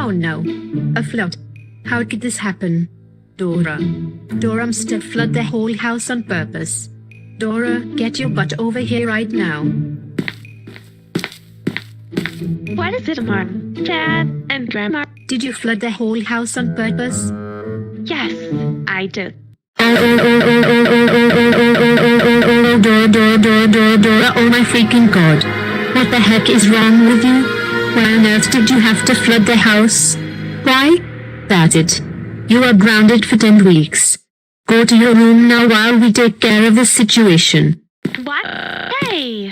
Oh no. A flood. How could this happen? Dora. Dora must have flooded the whole house on purpose. Dora, get your butt over here right now. What is it, Mom? Dad and Grandma? Did you flood the whole house on purpose? Yes, I did. Dora, oh my freaking god. What the heck is wrong with you? Why on earth did you have to flood the house? Why? That's it. You are grounded for 10 weeks. Go to your room now while we take care of this situation. What? Hey!